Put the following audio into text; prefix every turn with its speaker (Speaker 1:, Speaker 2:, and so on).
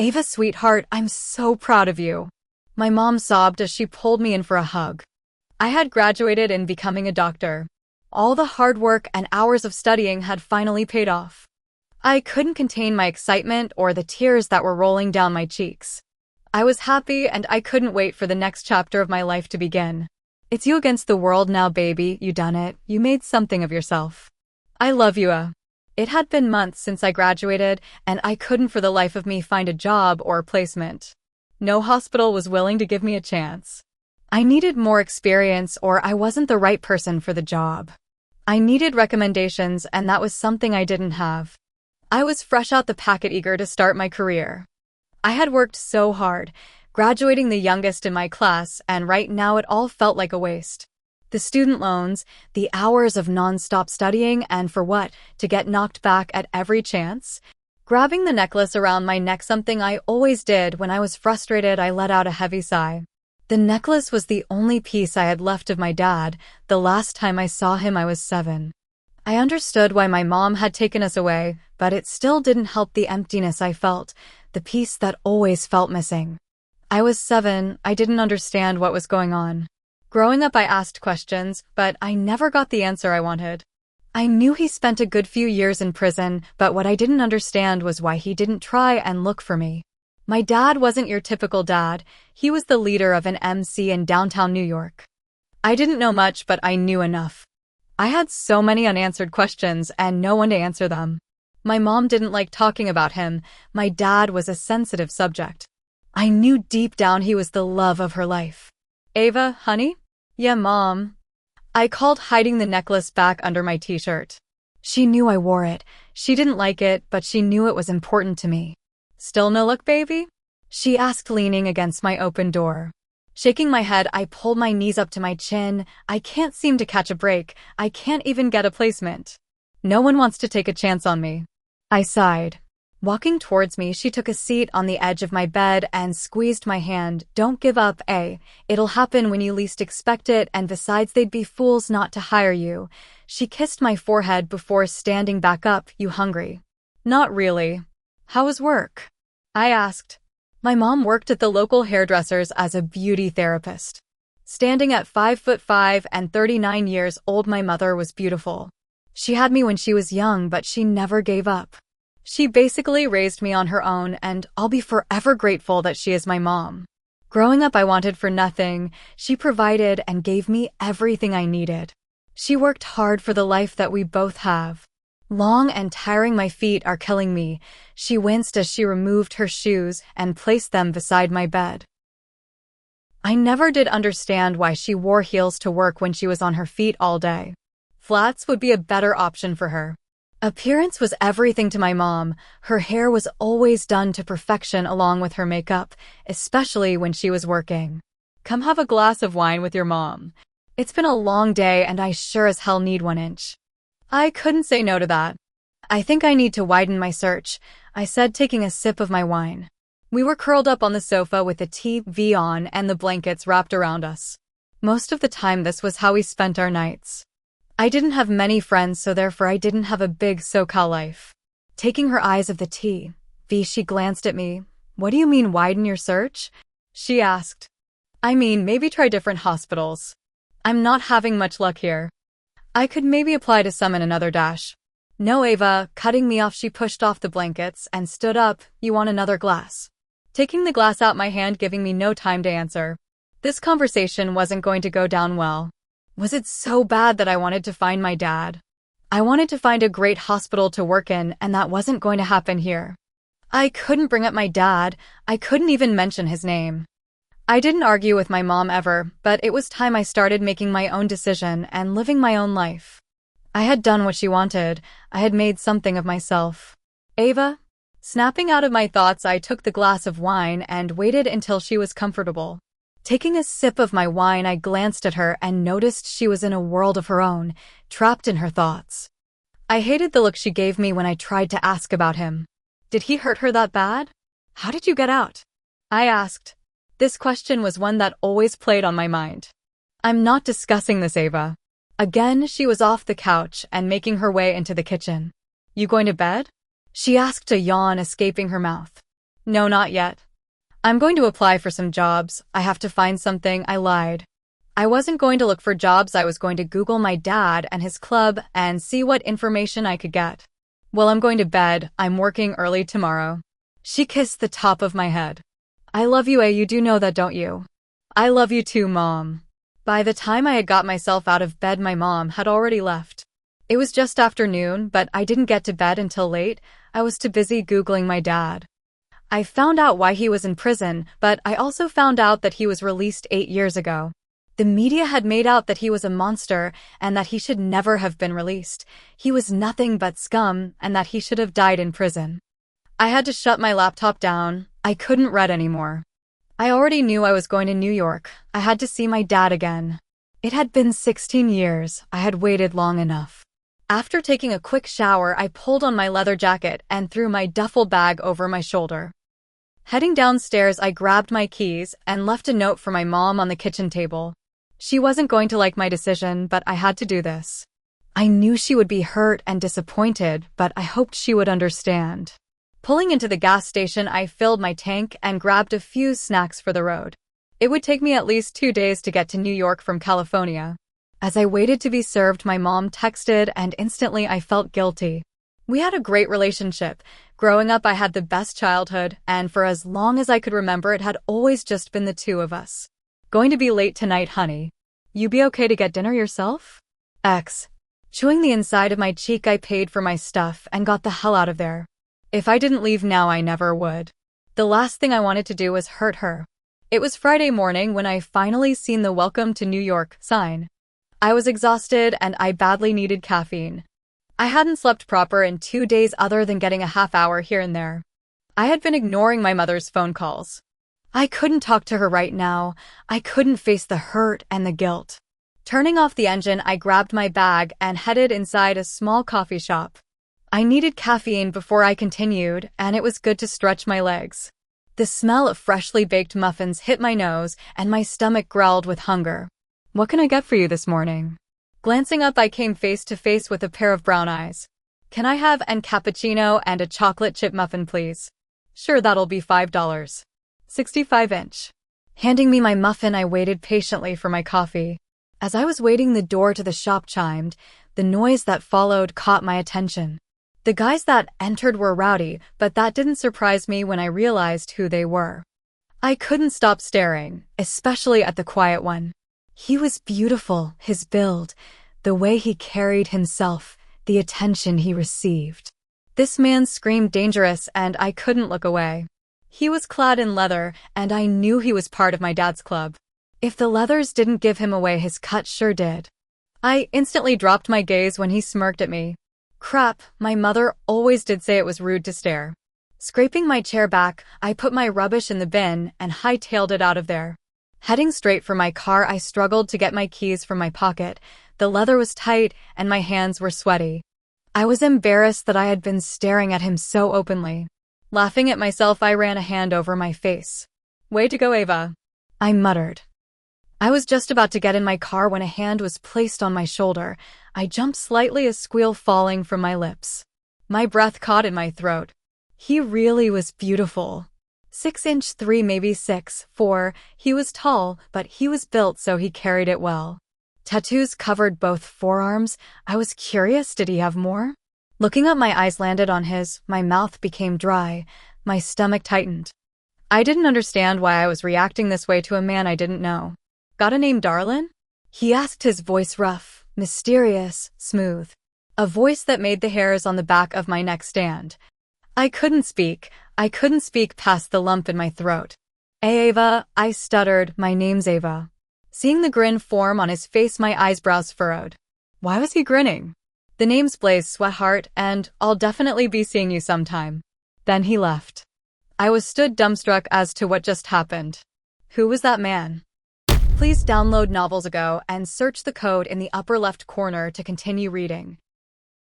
Speaker 1: Ava, sweetheart, I'm so proud of you. My mom sobbed as she pulled me in for a hug. I had graduated and becoming a doctor. All the hard work and hours of studying had finally paid off. I couldn't contain my excitement or the tears that were rolling down my cheeks. I was happy and I couldn't wait for the next chapter of my life to begin. It's you against the world now, baby. You done it. You made something of yourself. I love you. It had been months since I graduated, and I couldn't for the life of me find a job or a placement. No hospital was willing to give me a chance. I needed more experience or I wasn't the right person for the job. I needed recommendations, and that was something I didn't have. I was fresh out the packet, eager to start my career. I had worked so hard, graduating the youngest in my class, and right now it all felt like a waste. The student loans, the hours of non-stop studying, and for what? To get knocked back at every chance? Grabbing the necklace around my neck, something I always did when I was frustrated, I let out a heavy sigh. The necklace was the only piece I had left of my dad. The last time I saw him, I was 7. I understood why my mom had taken us away, but it still didn't help the emptiness I felt, the piece that always felt missing. I was 7, I didn't understand what was going on. Growing up, I asked questions, but I never got the answer I wanted. I knew he spent a good few years in prison, but what I didn't understand was why he didn't try and look for me. My dad wasn't your typical dad. He was the leader of an MC in downtown New York. I didn't know much, but I knew enough. I had so many unanswered questions and no one to answer them. My mom didn't like talking about him. My dad was a sensitive subject. I knew deep down he was the love of her life. Ava, honey? Yeah, Mom. I called, hiding the necklace back under my t-shirt. She knew I wore it. She didn't like it, but she knew it was important to me. Still no luck, baby? She asked, leaning against my open door. Shaking my head, I pulled my knees up to my chin. I can't seem to catch a break. I can't even get a placement. No one wants to take a chance on me. I sighed. Walking towards me, she took a seat on the edge of my bed and squeezed my hand. Don't give up, eh? It'll happen when you least expect it, and besides, they'd be fools not to hire you. She kissed my forehead before standing back up. You hungry? Not really. How was work? I asked. My mom worked at the local hairdresser's as a beauty therapist. Standing at 5'5" and 39 years old, my mother was beautiful. She had me when she was young, but she never gave up. She basically raised me on her own, and I'll be forever grateful that she is my mom. Growing up, I wanted for nothing. She provided and gave me everything I needed. She worked hard for the life that we both have. Long and tiring, my feet are killing me. She winced as she removed her shoes and placed them beside my bed. I never did understand why she wore heels to work when she was on her feet all day. Flats would be a better option for her. Appearance was everything to my mom. Her hair was always done to perfection along with her makeup, especially when she was working. Come have a glass of wine with your mom. It's been a long day and I sure as hell need 1 inch. I couldn't say no to that. I think I need to widen my search, I said, taking a sip of my wine. We were curled up on the sofa with the TV on and the blankets wrapped around us. Most of the time, this was how we spent our nights. I didn't have many friends, so therefore I didn't have a big SoCal life. Taking her eyes off the TV, she glanced at me. What do you mean, widen your search? She asked. I mean, maybe try different hospitals. I'm not having much luck here. I could maybe apply to some in another dash. No, Ava, cutting me off, she pushed off the blankets and stood up. You want another glass? Taking the glass out my hand, giving me no time to answer. This conversation wasn't going to go down well. Was it so bad that I wanted to find my dad? I wanted to find a great hospital to work in, and that wasn't going to happen here. I couldn't bring up my dad. I couldn't even mention his name. I didn't argue with my mom ever, but it was time I started making my own decision and living my own life. I had done what she wanted. I had made something of myself. Ava? Snapping out of my thoughts, I took the glass of wine and waited until she was comfortable. Taking a sip of my wine, I glanced at her and noticed she was in a world of her own, trapped in her thoughts. I hated the look she gave me when I tried to ask about him. Did he hurt her that bad? How did you get out? I asked. This question was one that always played on my mind. I'm not discussing this, Ava. Again, she was off the couch and making her way into the kitchen. You going to bed? She asked, a yawn escaping her mouth. No, not yet. I'm going to apply for some jobs. I have to find something. I lied. I wasn't going to look for jobs. I was going to Google my dad and his club and see what information I could get. Well, I'm going to bed. I'm working early tomorrow. She kissed the top of my head. I love you, you do know that, don't you? I love you too, Mom. By the time I had got myself out of bed, my mom had already left. It was just afternoon, but I didn't get to bed until late. I was too busy Googling my dad. I found out why he was in prison, but I also found out that he was released 8 years ago. The media had made out that he was a monster and that he should never have been released. He was nothing but scum and that he should have died in prison. I had to shut my laptop down. I couldn't read anymore. I already knew I was going to New York. I had to see my dad again. It had been 16 years. I had waited long enough. After taking a quick shower, I pulled on my leather jacket and threw my duffel bag over my shoulder. Heading downstairs, I grabbed my keys and left a note for my mom on the kitchen table. She wasn't going to like my decision, but I had to do this. I knew she would be hurt and disappointed, but I hoped she would understand. Pulling into the gas station, I filled my tank and grabbed a few snacks for the road. It would take me at least 2 days to get to New York from California. As I waited to be served, my mom texted, and instantly I felt guilty. We had a great relationship. Growing up, I had the best childhood, and for as long as I could remember, it had always just been the two of us. Going to be late tonight, honey. You be okay to get dinner yourself? X. Chewing the inside of my cheek, I paid for my stuff and got the hell out of there. If I didn't leave now, I never would. The last thing I wanted to do was hurt her. It was Friday morning when I finally seen the Welcome to New York sign. I was exhausted and I badly needed caffeine. I hadn't slept proper in 2 days other than getting a half hour here and there. I had been ignoring my mother's phone calls. I couldn't talk to her right now. I couldn't face the hurt and the guilt. Turning off the engine, I grabbed my bag and headed inside a small coffee shop. I needed caffeine before I continued, and it was good to stretch my legs. The smell of freshly baked muffins hit my nose, and my stomach growled with hunger. What can I get for you this morning? Glancing up, I came face to face with a pair of brown eyes. Can I have an cappuccino and a chocolate chip muffin, please? Sure, that'll be $5. 65-inch. Handing me my muffin, I waited patiently for my coffee. As I was waiting, the door to the shop chimed. The noise that followed caught my attention. The guys that entered were rowdy, but that didn't surprise me when I realized who they were. I couldn't stop staring, especially at the quiet one. He was beautiful, his build, the way he carried himself, the attention he received. This man screamed dangerous, and I couldn't look away. He was clad in leather, and I knew he was part of my dad's club. If the leathers didn't give him away, his cut sure did. I instantly dropped my gaze when he smirked at me. Crap, my mother always did say it was rude to stare. Scraping my chair back, I put my rubbish in the bin and hightailed it out of there. Heading straight for my car, I struggled to get my keys from my pocket. The leather was tight and my hands were sweaty. I was embarrassed that I had been staring at him so openly. Laughing at myself, I ran a hand over my face. Way to go, Eva, I muttered. I was just about to get in my car when a hand was placed on my shoulder. I jumped slightly, a squeal falling from my lips. My breath caught in my throat. He really was beautiful. 6'3", maybe 6'4". He was tall, but he was built so he carried it well. Tattoos covered both forearms. I was curious, did he have more? Looking up, my eyes landed on his. My mouth became dry. My stomach tightened. I didn't understand why I was reacting this way to a man I didn't know. Got a name, darlin'? He asked, his voice rough, mysterious, smooth. A voice that made the hairs on the back of my neck stand. I couldn't speak. I couldn't speak past the lump in my throat. Eva, I stuttered, my name's Eva. Seeing the grin form on his face, my eyebrows furrowed. Why was he grinning? The name's Blaze, sweetheart, and I'll definitely be seeing you sometime. Then he left. I was stood dumbstruck as to what just happened. Who was that man? Please download Novels Ago and search the code in the upper left corner to continue reading.